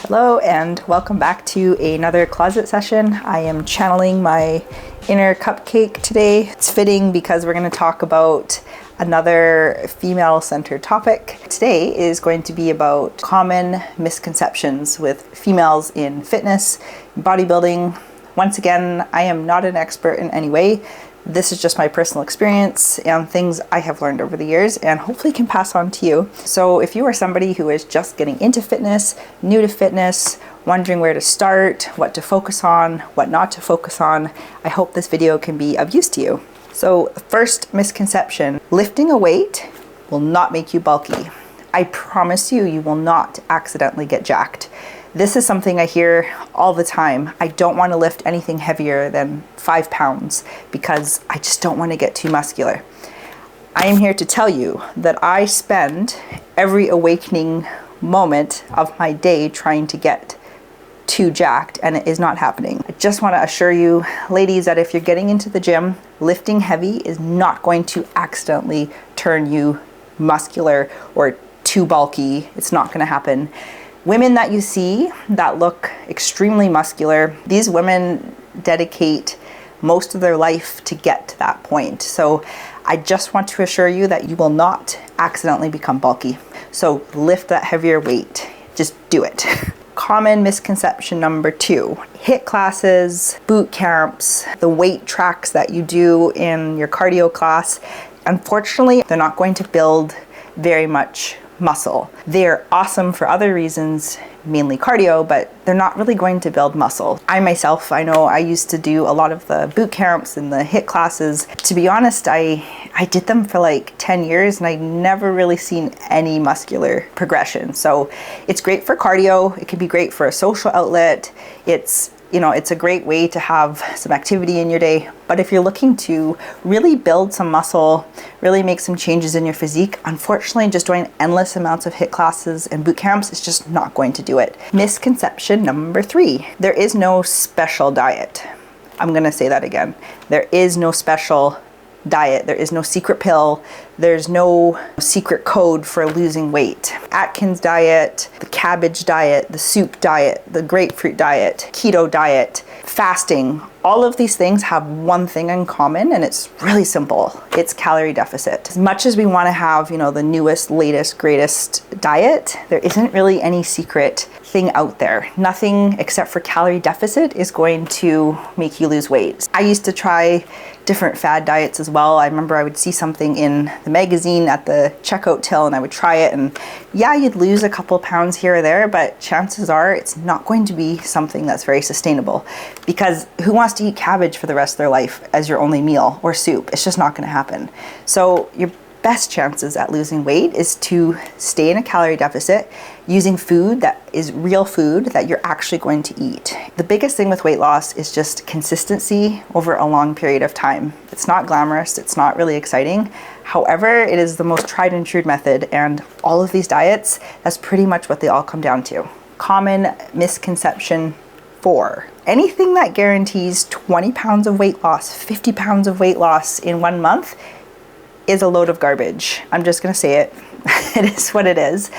Hello and welcome back to another closet session. I am channeling my inner cupcake today. It's fitting because we're going to talk about another female-centered topic. Today is going to be about common misconceptions with females in fitness, bodybuilding. Once again, I am not an expert in any way. This is just my personal experience and things I have learned over the years and hopefully can pass on to you. So if you are somebody who is just getting into fitness, new to fitness, wondering where to start, what to focus on, what not to focus on, I hope this video can be of use to you. So first misconception, lifting a weight will not make you bulky. I promise you, you will not accidentally get jacked. This is something I hear all the time. I don't want to lift anything heavier than 5 pounds because I just don't want to get too muscular. I am here to tell you that I spend every awakening moment of my day trying to get too jacked, and it is not happening. I just want to assure you, ladies, that if you're getting into the gym, lifting heavy is not going to accidentally turn you muscular or too bulky. It's not going to happen. Women that you see that look extremely muscular, these women dedicate most of their life to get to that point. So I just want to assure you that you will not accidentally become bulky. So lift that heavier weight. Just do it. Common misconception number 2, HIIT classes, boot camps, the weight tracks that you do in your cardio class, unfortunately, they're not going to build very much muscle. They're awesome for other reasons, mainly cardio, but they're not really going to build muscle. I myself, I know I used to do a lot of the boot camps and the HIIT classes. To be honest, I did them for like 10 years and I never really seen any muscular progression. So it's great for cardio. It can be great for a social outlet. It's a great way to have some activity in your day. But if you're looking to really build some muscle, really make some changes in your physique, unfortunately, just doing endless amounts of HIIT classes and boot camps is just not going to do it. Misconception number 3, there is no special diet. I'm gonna say that again. There is no special diet. There is no secret pill. There's no secret code for losing weight. Atkins diet, the cabbage diet, the soup diet, the grapefruit diet, keto diet, fasting, all of these things have one thing in common, and it's really simple. It's calorie deficit. As much as we want to have, the newest, latest, greatest diet, there isn't really any secret thing out there. Nothing except for calorie deficit is going to make you lose weight. I used to try different fad diets as well. I remember I would see something in the magazine at the checkout till and I would try it, and yeah, you'd lose a couple pounds here or there, but chances are it's not going to be something that's very sustainable, because who wants to eat cabbage for the rest of their life as your only meal, or soup? It's just not going to happen. So your best chances at losing weight is to stay in a calorie deficit using food that is real food that you're actually going to eat. The biggest thing with weight loss is just consistency over a long period of time. It's not glamorous, it's not really exciting. However, it is the most tried and true method, and all of these diets, that's pretty much what they all come down to. Common misconception 4. Anything that guarantees 20 pounds of weight loss, 50 pounds of weight loss in 1 month is a load of garbage. I'm just gonna say it. It is what it is.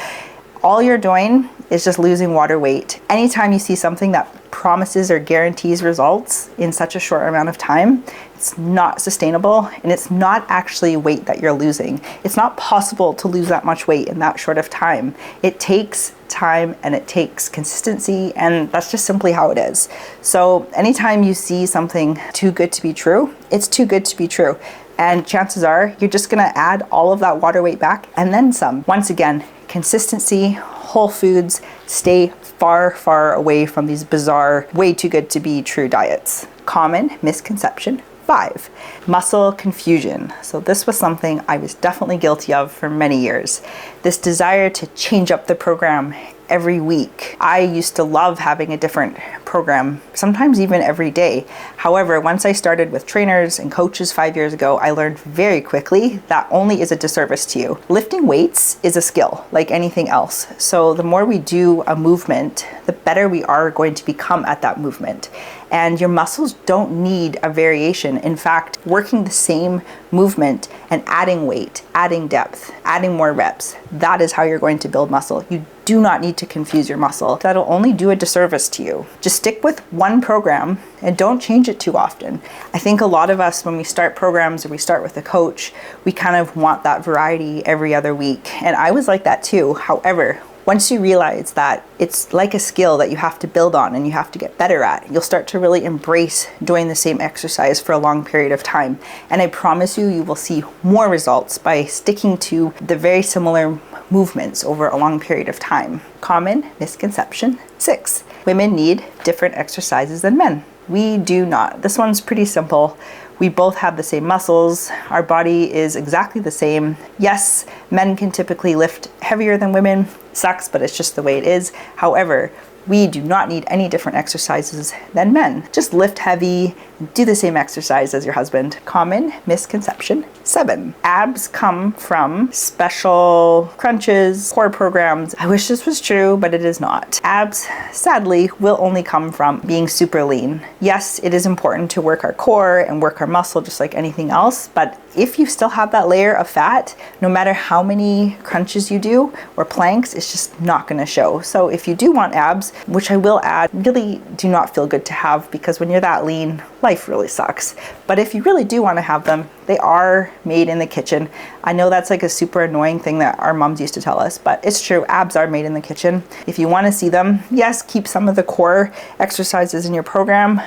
All you're doing is just losing water weight. Anytime you see something that promises or guarantees results in such a short amount of time, it's not sustainable, and it's not actually weight that you're losing. It's not possible to lose that much weight in that short of time. It takes time and it takes consistency, and that's just simply how it is. So anytime you see something too good to be true, it's too good to be true. And chances are you're just gonna add all of that water weight back and then some. Once again, consistency, whole foods, stay far, far away from these bizarre, way too good to be true diets. Common misconception 5, muscle confusion. So this was something I was definitely guilty of for many years. This desire to change up the program every week. I used to love having a different program, sometimes even every day. However, once I started with trainers and coaches 5 years ago, I learned very quickly that only is a disservice to you. Lifting weights is a skill like anything else. So the more we do a movement, the better we are going to become at that movement. And your muscles don't need a variation. In fact, working the same movement and adding weight, adding depth, adding more reps, that is how you're going to build muscle. You do not need to confuse your muscle. That'll only do a disservice to you. Just stick with one program and don't change it too often. I think a lot of us, when we start programs or we start with a coach, we kind of want that variety every other week. And I was like that too. However, once you realize that it's like a skill that you have to build on and you have to get better at, you'll start to really embrace doing the same exercise for a long period of time. And I promise you, you will see more results by sticking to the very similar movements over a long period of time. Common misconception 6. Women need different exercises than men. We do not. This one's pretty simple. We both have the same muscles. Our body is exactly the same. Yes, men can typically lift heavier than women. Sucks, but it's just the way it is. However, we do not need any different exercises than men. Just lift heavy, do the same exercise as your husband. Common misconception 7. Abs come from special crunches, core programs. I wish this was true, but it is not. Abs, sadly, will only come from being super lean. Yes, it is important to work our core and work our muscle just like anything else, but if you still have that layer of fat, no matter how many crunches you do or planks, it's just not gonna show. So if you do want abs, which I will add, really do not feel good to have, because when you're that lean, life really sucks. But if you really do want to have them, they are made in the kitchen. I know that's like a super annoying thing that our moms used to tell us, but it's true. Abs are made in the kitchen. If you want to see them, yes, keep some of the core exercises in your program,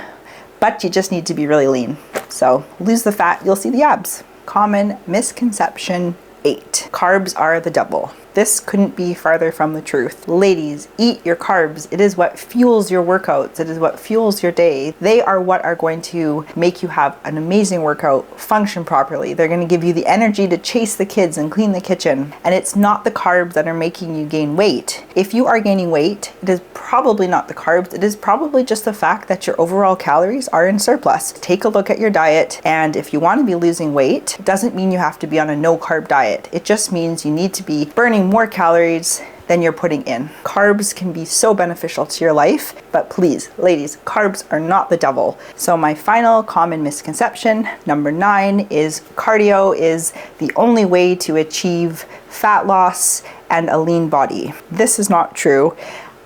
but you just need to be really lean. So lose the fat, you'll see the abs. Common misconception 8. Carbs are the devil. This couldn't be farther from the truth. Ladies, eat your carbs. It is what fuels your workouts. It is what fuels your day. They are what are going to make you have an amazing workout, function properly. They're going to give you the energy to chase the kids and clean the kitchen. And it's not the carbs that are making you gain weight. If you are gaining weight, it is probably not the carbs. It is probably just the fact that your overall calories are in surplus. Take a look at your diet. And if you want to be losing weight, it doesn't mean you have to be on a no carb diet. It just means you need to be burning more calories than you're putting in. Carbs can be so beneficial to your life, but please, ladies, carbs are not the devil. So my final common misconception, number 9, is cardio is the only way to achieve fat loss and a lean body. This is not true.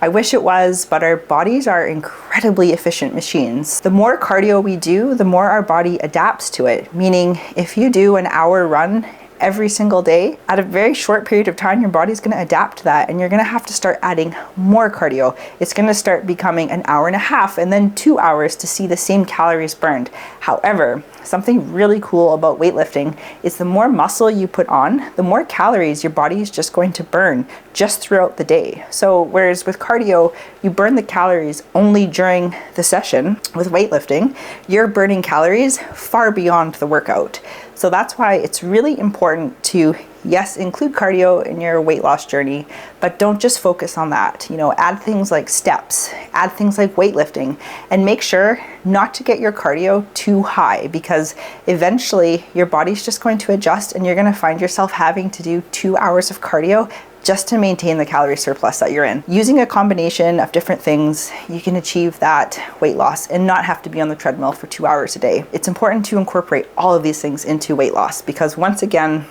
I wish it was, but our bodies are incredibly efficient machines. The more cardio we do, the more our body adapts to it. Meaning, if you do an hour run every single day, at a very short period of time, your body's going to adapt to that, and you're going to have to start adding more cardio. It's going to start becoming an hour and a half and then 2 hours to see the same calories burned. However, something really cool about weightlifting is the more muscle you put on, the more calories your body is just going to burn just throughout the day. So whereas with cardio, you burn the calories only during the session, with weightlifting, you're burning calories far beyond the workout. So that's why it's really important to, yes, include cardio in your weight loss journey, but don't just focus on that. Add things like steps, add things like weightlifting, and make sure not to get your cardio too high, because eventually your body's just going to adjust and you're going to find yourself having to do 2 hours of cardio just to maintain the calorie surplus that you're in. Using a combination of different things, you can achieve that weight loss and not have to be on the treadmill for 2 hours a day. It's important to incorporate all of these things into weight loss, because once again,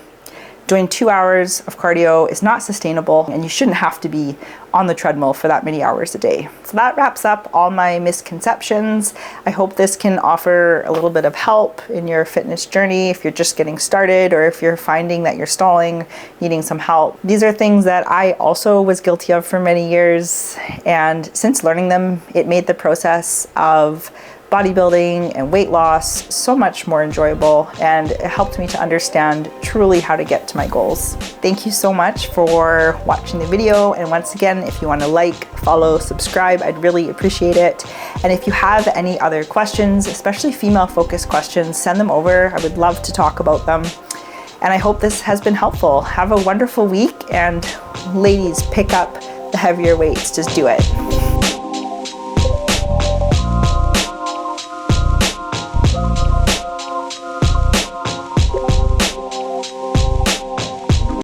doing 2 hours of cardio is not sustainable, and you shouldn't have to be on the treadmill for that many hours a day. So that wraps up all my misconceptions. I hope this can offer a little bit of help in your fitness journey if you're just getting started, or if you're finding that you're stalling, needing some help. These are things that I also was guilty of for many years, and since learning them, it made the process of bodybuilding and weight loss so much more enjoyable, and it helped me to understand truly how to get to my goals. Thank you so much for watching the video, and once again, if you want to like, follow, subscribe, I'd really appreciate it. And if you have any other questions, especially female focused questions, send them over. I would love to talk about them. And I hope this has been helpful. Have a wonderful week, and ladies, pick up the heavier weights. Just do it.